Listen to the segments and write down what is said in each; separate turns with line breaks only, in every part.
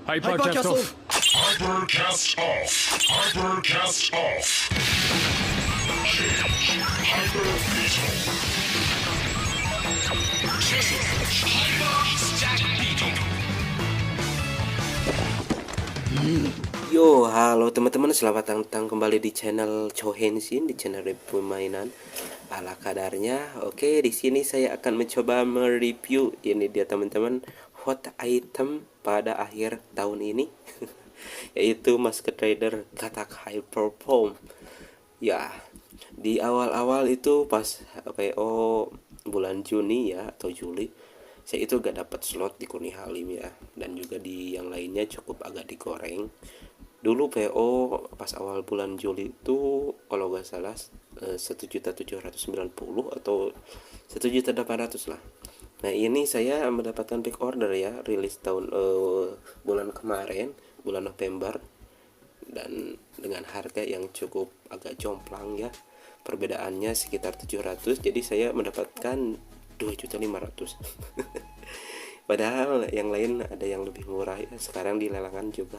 Hypercast off.
Hypercast off. Hypercast off. Change. Hyper Beetle. Change. Hyper Stack Beetle.
Yo, halo teman-teman, selamat datang kembali di channel Chohenshin, di channel review mainan ala kadarnya. Oke, di sini saya akan mencoba mereview ini dia teman-teman, hot item pada akhir tahun ini yaitu Masked Rider Katak Hyper Form. Ya, di awal-awal itu pas PO bulan Juni ya atau Juli, saya itu gak dapat slot di Kurni Halim ya, dan juga di yang lainnya cukup agak digoreng. Dulu PO pas awal bulan Juli itu kalau gak salah 1.790 atau 1.800.000 lah. Nah ini saya mendapatkan back order ya, rilis tahun bulan kemarin, bulan November, dan dengan harga yang cukup agak jomplang ya, perbedaannya sekitar 700. Jadi saya mendapatkan 2.500.000 padahal yang lain ada yang lebih murah ya. Sekarang di lelangan juga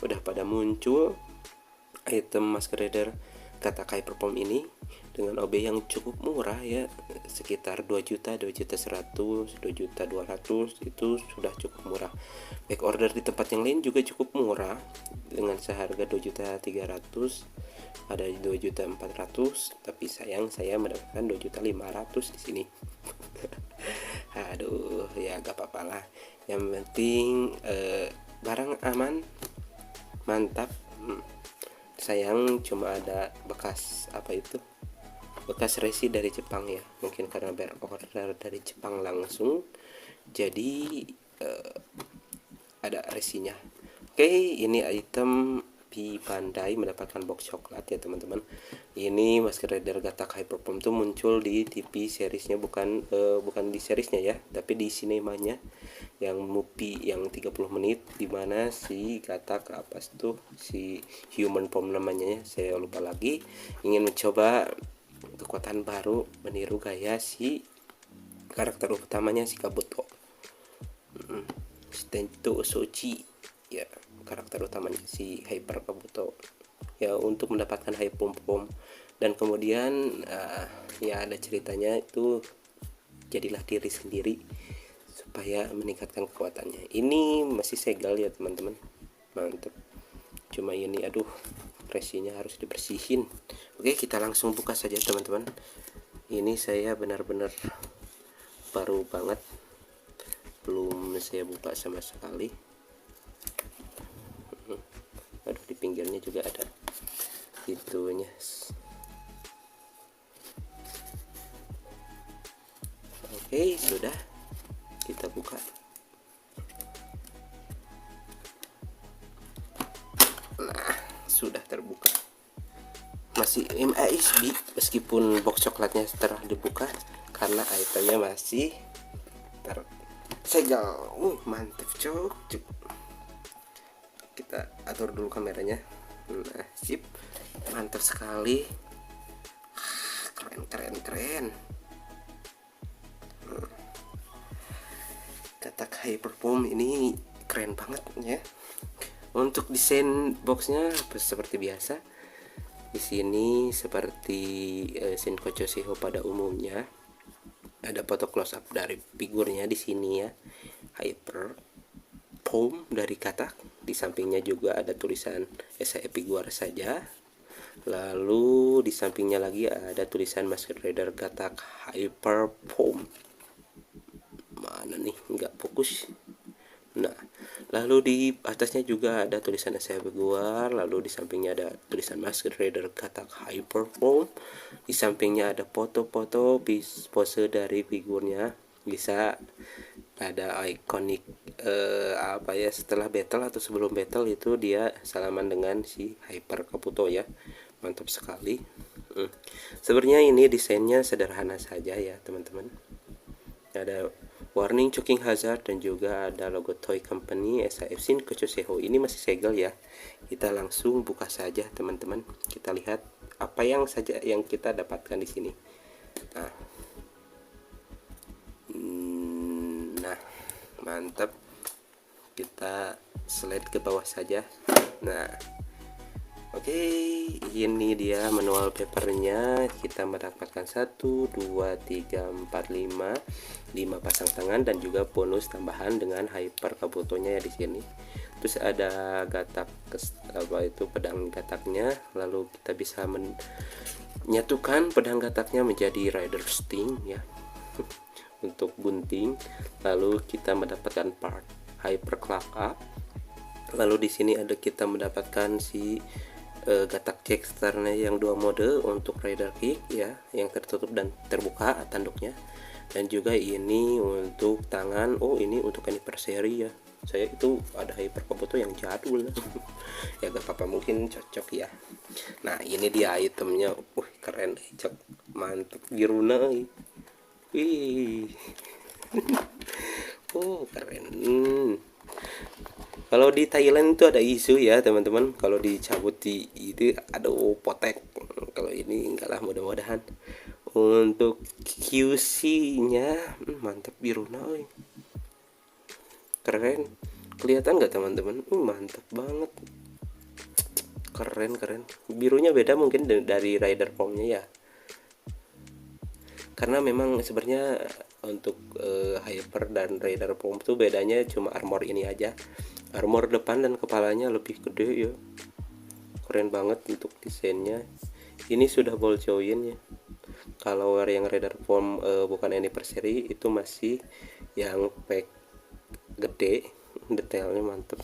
udah pada muncul item Masked Rider Katak Hyper Form ini dengan OB yang cukup murah ya, sekitar 2 juta, 2.100.000, 2.200.000, itu sudah cukup murah. Back order di tempat yang lain juga cukup murah dengan seharga 2.300.000, ada 2.400.000, tapi sayang saya mendapatkan 2.500.000 di sini. Aduh, ya gak apa-apa lah. Yang penting barang aman, mantap. Sayang cuma ada bekas bekas resi dari Jepang ya, mungkin karena order dari Jepang langsung, jadi ada resinya. Oke, ini item di Bandai mendapatkan box coklat ya teman-teman. Ini Masked Rider Katak Hyper Form tuh muncul di TV seriesnya, bukan di seriesnya ya, tapi di sinemanya yang movie yang 30 menit, dimana si Katak apa itu si human form namanya ya, saya lupa lagi, ingin mencoba kekuatan baru meniru gaya si karakter utamanya si Kabuto, Tento Sochi ya, karakter utamanya si Hyper Kabuto ya, untuk mendapatkan Hyper Form. Dan kemudian ya ada ceritanya, itu jadilah diri sendiri supaya meningkatkan kekuatannya. Ini masih segel ya teman-teman, mantap. Cuma ini aduh, resinya harus dibersihin. Oke, kita langsung buka saja teman-teman. Ini saya benar-benar baru banget, belum saya buka sama sekali. Aduh, di pinggirnya juga ada itunya. Oke, sudah kita buka. Nah, sudah terbuka. Masih MASB meskipun box coklatnya setelah dibuka, karena itemnya masih tersegel. Mantap cok. Kita atur dulu kameranya. Nah, sip, mantap sekali. Keren. Katak Hyper Form ini keren banget ya. Untuk desain boxnya seperti biasa. Di sini seperti Shinkocho Shiho pada umumnya, ada foto close up dari figurnya di sini ya, Hyper Form dari Katak. Di sampingnya juga ada tulisan SAE Figuar saja. Lalu di sampingnya lagi ada tulisan Masked Rider Katak Hyper Form. Mana nih, nggak fokus. Nah, lalu di atasnya juga ada tulisan SAE Figuar. Lalu di sampingnya ada tulisan Masked Rider Katak Hyper Form. Di sampingnya ada foto-foto pose dari figurnya. Bisa ada ikonik apa ya, setelah battle atau sebelum battle itu dia salaman dengan si Hyper Kabuto ya, mantap sekali. Sebenarnya ini desainnya sederhana saja ya teman-teman, ada warning choking hazard dan juga ada logo toy company SAF Shinkocho Shiho. Ini masih segel ya, kita langsung buka saja teman-teman. Kita lihat apa yang saja yang kita dapatkan di sini. Nah, mantap. kita slide ke bawah saja. Nah, oke, ini dia manual papernya. Kita mendapatkan 1 2 3 4 5 pasang tangan dan juga bonus tambahan dengan hyper kabutonya ya di sini. Terus ada gatak pedang gataknya, lalu kita bisa menyatukan pedang gataknya menjadi Rider Sting ya. Untuk gunting, lalu kita mendapatkan part hyper clock up. Lalu di sini ada kita mendapatkan si gatak Jacksternya yang 2 mode untuk Rider Kick ya, yang tertutup dan terbuka tanduknya. Dan juga ini untuk tangan. Oh, ini untuk anniversary ya. Saya itu ada hyper kabuto yang jadul. Ya gak apa-apa, mungkin cocok ya. Nah, ini dia itemnya. Keren, cok. Mantep biruna. Wih. Oh, keren. Kalau di Thailand itu ada isu ya teman-teman, kalau dicabut di itu ada potek. Kalau ini enggak lah, mudah-mudahan. Untuk QC-nya mantap biruna. Keren, kelihatan nggak teman-teman? Mantap banget, keren. Birunya beda mungkin dari Rider Form-nya ya, karena memang sebenarnya untuk Hyper dan Rider Form itu bedanya cuma armor ini aja. Armor depan dan kepalanya lebih gede ya. Keren banget untuk desainnya. Ini sudah ball join ya. Kalau yang Rider Form bukan anniversary itu masih yang pack gede. Detailnya mantep,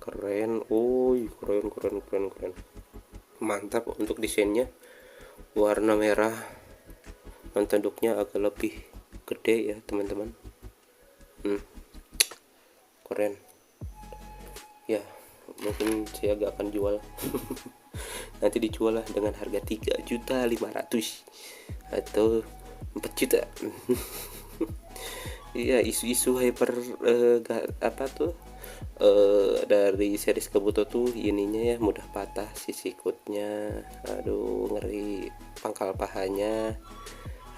keren. Keren. Mantap untuk desainnya. Warna merah dan tanduknya agak lebih gede ya teman-teman. Keren ya, mungkin saya gak akan jual. Nanti dijual lah dengan harga 3.500.000 atau 4 juta. Iya, isu-isu hyper dari series kabuto tuh ininya ya mudah patah si sikutnya. Aduh, ngeri. Pangkal pahanya,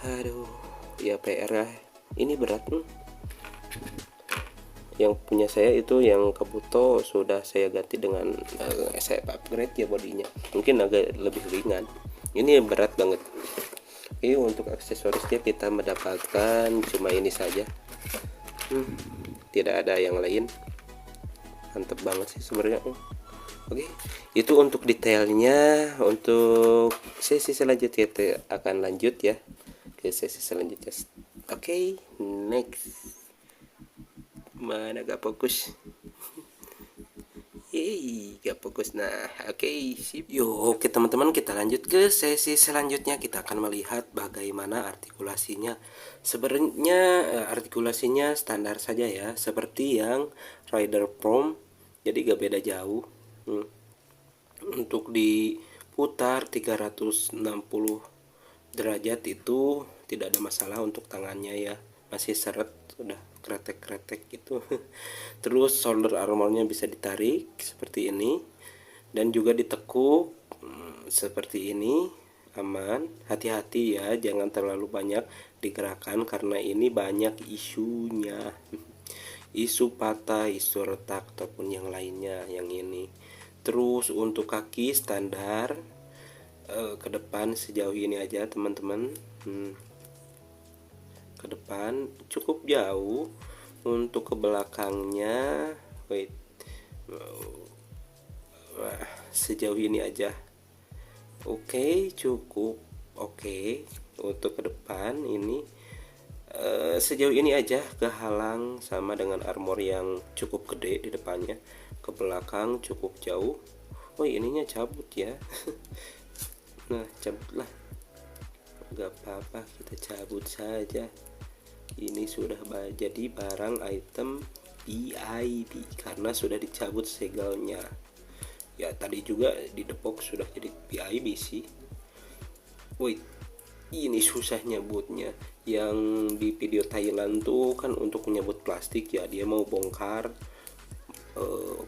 aduh ya PR lah. Ini berat. Yang punya saya itu yang kabuto sudah saya ganti dengan saya upgrade ya bodinya, mungkin agak lebih ringan. Ini berat banget. Oke, untuk aksesorisnya kita mendapatkan cuma ini saja. Tidak ada yang lain. Mantep banget sih sebenarnya. Oke, itu untuk detailnya. Untuk sesi selanjutnya kita akan lanjut ya ke sesi selanjutnya. Oke, next. Mana gak fokus? Gak fokus. Nah, oke, sip. Yuk, oke teman-teman, kita lanjut ke sesi selanjutnya. Kita akan melihat bagaimana artikulasinya. Sebenarnya artikulasinya standar saja ya, seperti yang Rider Form. Jadi gak beda jauh. Untuk diputar 360 derajat itu tidak ada masalah untuk tangannya ya. Masih seret, udah kretek-kretek gitu. Terus shoulder armornya bisa ditarik seperti ini dan juga ditekuk seperti ini. Aman, hati-hati ya, jangan terlalu banyak digerakkan karena ini banyak isunya. Isu patah, isu retak ataupun yang lainnya yang ini. Terus untuk kaki standar ke depan sejauh ini aja teman-teman. Ke depan cukup jauh. Untuk ke belakangnya sejauh ini aja. Oke, cukup oke. Untuk ke depan ini sejauh ini aja, kehalang sama dengan armor yang cukup gede di depannya. Ke belakang cukup jauh. Ininya cabut ya. Nah, cabutlah, gak apa-apa, kita cabut saja. Ini sudah jadi barang item VIP karena sudah dicabut segelnya ya. Tadi juga di depok sudah jadi VIP sih. Ini susah nyebutnya. Yang di video Thailand tuh kan untuk menyebut plastik ya, dia mau bongkar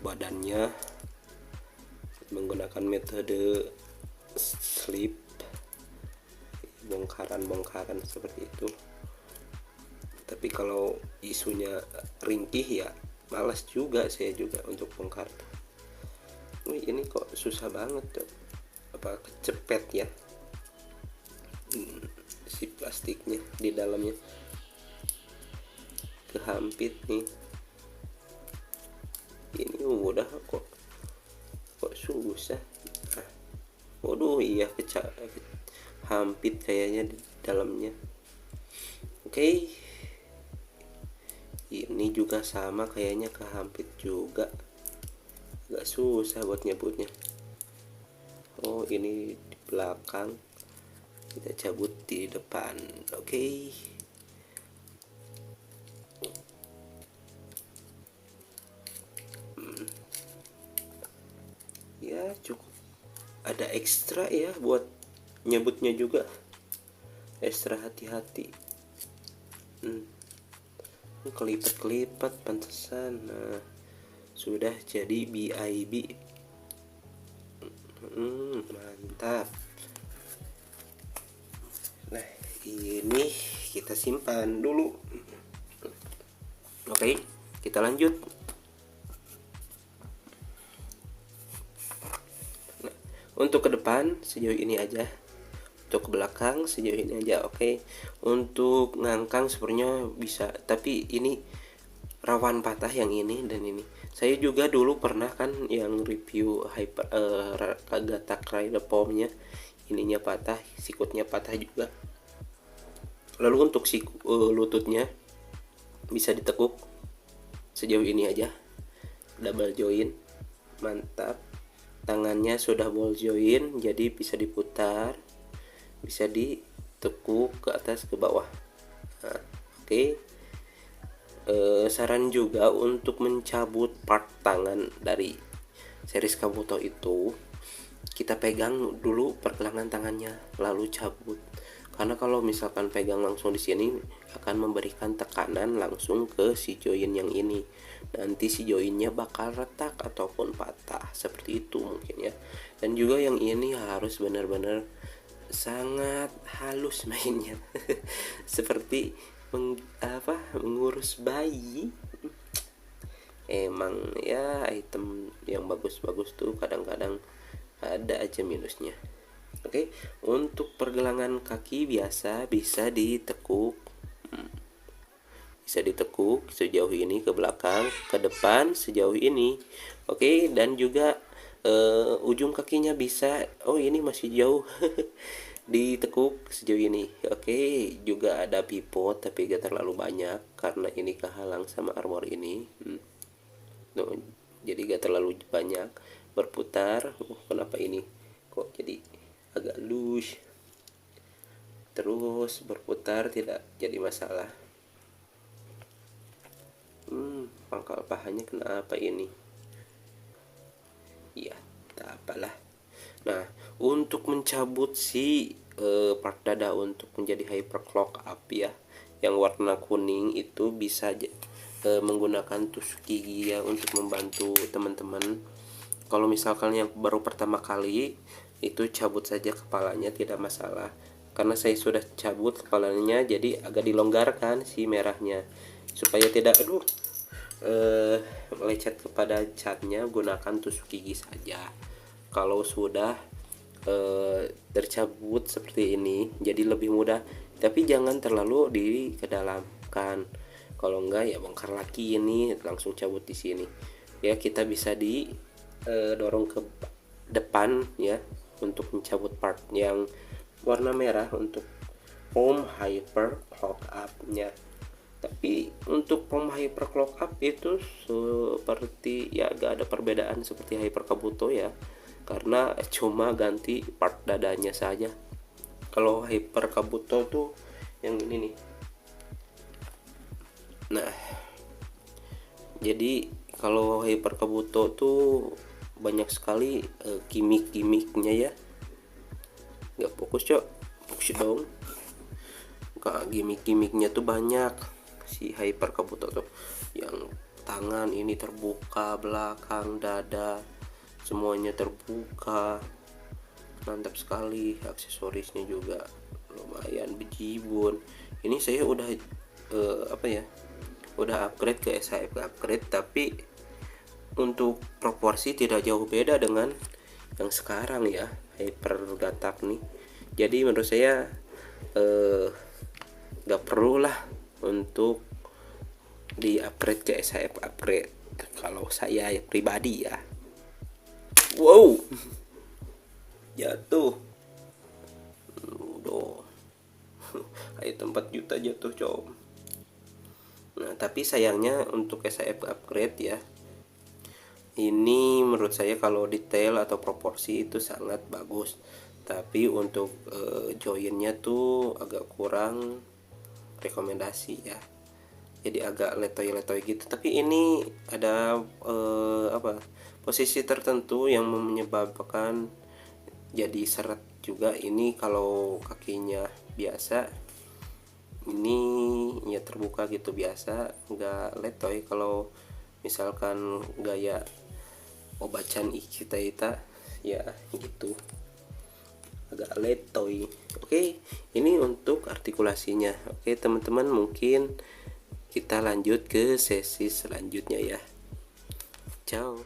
badannya menggunakan metode slip, bongkaran seperti itu. Tapi kalau isunya ringkih ya malas juga saya juga untuk bongkar. Wih, ini kok susah banget tuh, apa kecepet ya. Si plastiknya di dalamnya kehampit nih. Ini udah kok susah. Ah, waduh, iya hampit kayaknya di dalamnya. Oke, ini juga sama kayaknya kehampit juga, agak susah buat nyebutnya. Oh, ini di belakang, kita cabut di depan. Oke. Ya cukup, ada ekstra ya buat nyebutnya juga, ekstra hati-hati. Kelipat-kelipat pantesan. Nah, sudah jadi BIB. Mantap. Nah, ini kita simpan dulu. Oke, kita lanjut. Nah, untuk ke depan sejauh ini aja. Untuk ke belakang sejauh ini aja. Oke. Untuk ngangkang sebenarnya bisa, tapi ini rawan patah yang ini dan ini. Saya juga dulu pernah kan yang review Agatha Rider pomnya, ininya patah, sikutnya patah juga. Lalu untuk lututnya bisa ditekuk sejauh ini aja, double join, mantap. Tangannya sudah ball join, jadi bisa diputar, bisa ditekuk ke atas ke bawah. Nah, oke. Saran juga untuk mencabut part tangan dari series Kabuto itu, kita pegang dulu pergelangan tangannya lalu cabut, karena kalau misalkan pegang langsung di sini akan memberikan tekanan langsung ke si join yang ini, nanti si joinnya bakal retak ataupun patah seperti itu mungkin ya. Dan juga yang ini harus benar-benar sangat halus mainnya seperti mengurus bayi. Emang ya, item yang bagus-bagus tuh kadang-kadang ada aja minusnya. Oke, untuk pergelangan kaki biasa bisa ditekuk, bisa ditekuk sejauh ini, ke belakang, ke depan sejauh ini. Oke, dan juga ujung kakinya bisa, oh ini masih jauh ditekuk sejauh ini. Oke, juga ada pivot tapi gak terlalu banyak karena ini kehalang sama armor ini. No, jadi gak terlalu banyak berputar. Kenapa ini kok jadi agak loose, terus berputar tidak jadi masalah. Pangkal pahanya kenapa ini ya, tak apalah. Nah, untuk mencabut si part dada untuk menjadi hyper clock up ya, yang warna kuning itu bisa menggunakan tusuk gigi ya, untuk membantu teman-teman. Kalau misalkan yang baru pertama kali itu cabut saja kepalanya tidak masalah, karena saya sudah cabut kepalanya jadi agak dilonggarkan si merahnya supaya tidak melecet kepada catnya. Gunakan tusuk gigi saja kalau sudah tercabut seperti ini, jadi lebih mudah, tapi jangan terlalu dikedalamkan. Kalau enggak ya bongkar lagi, ini langsung cabut di sini ya. Kita bisa dorong ke depan ya untuk mencabut part yang warna merah untuk Pom Hyper Clock Up nya. Tapi untuk Pom Hyper Clock Up itu seperti ya gak ada perbedaan seperti Hyper Kabuto ya, karena cuma ganti part dadanya saja. Kalau Hyper Kabuto tuh yang ini nih. Nah, jadi kalau Hyper Kabuto tuh banyak sekali gimmick-gimmicknya ya. Gak fokus cok, fokus dong. Gimmick-gimmicknya tuh banyak si Hyper Kabuto tuh, yang tangan ini terbuka, belakang, dada semuanya terbuka, mantap sekali. Aksesorisnya juga lumayan bejibun. Ini saya udah udah upgrade ke SHF upgrade, tapi untuk proporsi tidak jauh beda dengan yang sekarang ya, Hyper Gatak nih. Jadi menurut saya nggak perlu lah untuk di upgrade ke SHF upgrade kalau saya pribadi ya. Wow, jatuh udah kayak 4 juta jatuh cow. Nah tapi sayangnya untuk SHF upgrade ya, ini menurut saya kalau detail atau proporsi itu sangat bagus, tapi untuk joinnya tuh agak kurang rekomendasi ya, jadi agak letoy-letoy gitu. Tapi ini ada posisi tertentu yang menyebabkan jadi seret juga. Ini kalau kakinya biasa, ini ya terbuka gitu biasa, nggak letoy. Kalau misalkan gaya obacan kita ya gitu, agak letoy. Oke, ini untuk artikulasinya. Oke teman-teman, mungkin kita lanjut ke sesi selanjutnya ya. Ciao.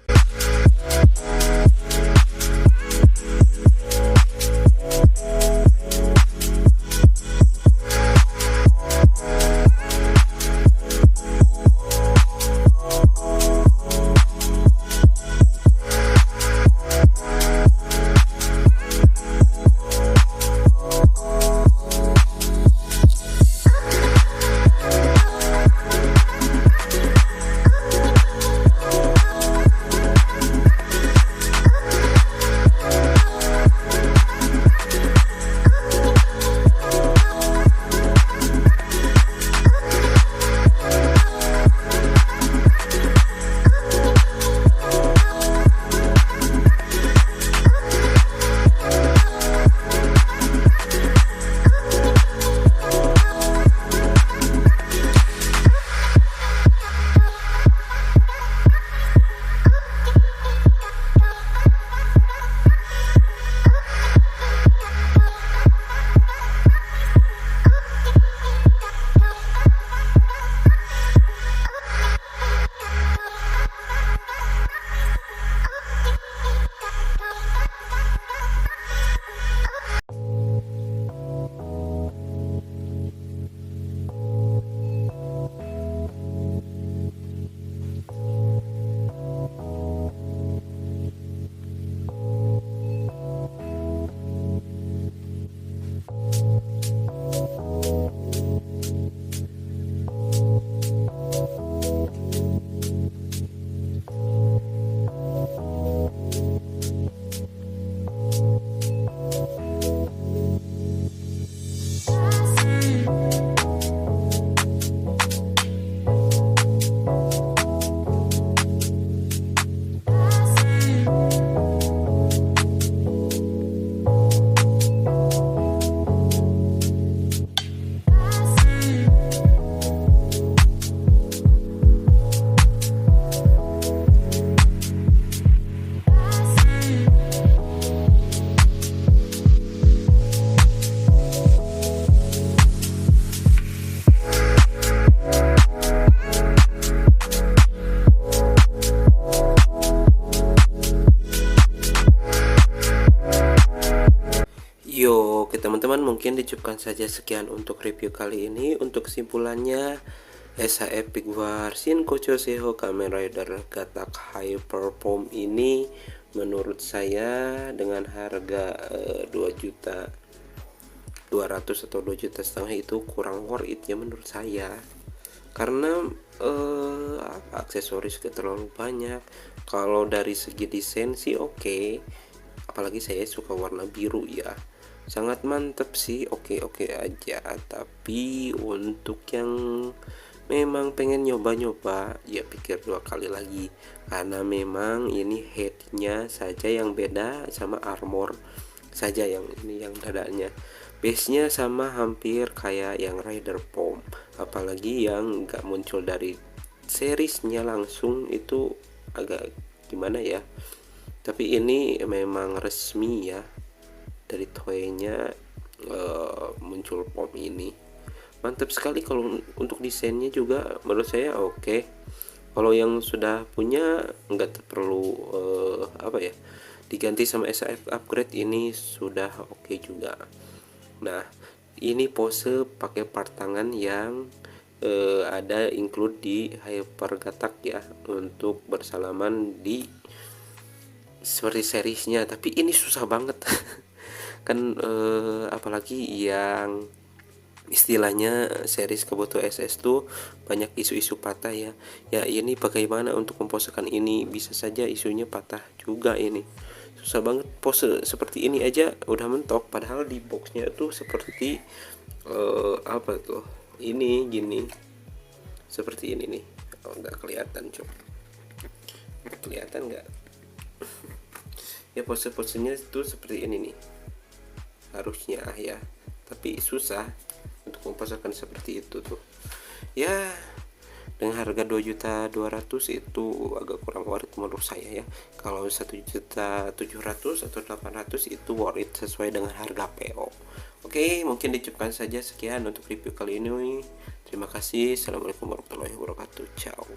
Oke teman-teman, mungkin dicukupkan saja sekian untuk review kali ini. Untuk kesimpulannya, SHF Pigwar Shinkocho Seho Kamen Rider Gatak Hyper Form ini menurut saya dengan harga 2.200.000 atau 2.500.000 itu kurang worth it ya menurut saya, karena aksesoris gak terlalu banyak. Kalau dari segi desain sih oke, apalagi saya suka warna biru ya, sangat mantep sih, oke aja. Tapi untuk yang memang pengen nyoba-nyoba ya pikir 2 kali lagi, karena memang ini headnya saja yang beda sama armor saja, yang ini yang dadanya base-nya sama hampir kayak yang Rider Form, apalagi yang nggak muncul dari seriesnya langsung itu agak gimana ya. Tapi ini memang resmi ya dari Toei-nya muncul form ini. mantap sekali. Kalau untuk desainnya juga menurut saya oke. Kalau yang sudah punya nggak perlu apa ya, diganti sama SAF upgrade, ini sudah oke juga. Nah, ini pose pakai part tangan yang ada include di Hypergatak ya, untuk bersalaman di seperti seriesnya. Tapi ini susah banget kan, apalagi yang istilahnya series Kabuto SS tuh banyak isu-isu patah ya. Ya ini bagaimana untuk memposekan ini, bisa saja isunya patah juga. Ini susah banget, pose seperti ini aja udah mentok, padahal di boxnya tuh seperti apa tuh, ini gini seperti ini nih. Oh, nggak kelihatan, coba kelihatan nggak ya, pose-posenya itu seperti ini nih harusnya ya, tapi susah untuk memposekan seperti itu tuh ya. Dengan harga 2.200.000 itu agak kurang worth it menurut saya ya. Kalau 1.700.000 atau 800 itu worth it sesuai dengan harga PO. Oke, mungkin dicukupkan saja sekian untuk review kali ini. Terima kasih. Assalamualaikum warahmatullahi wabarakatuh. Ciao.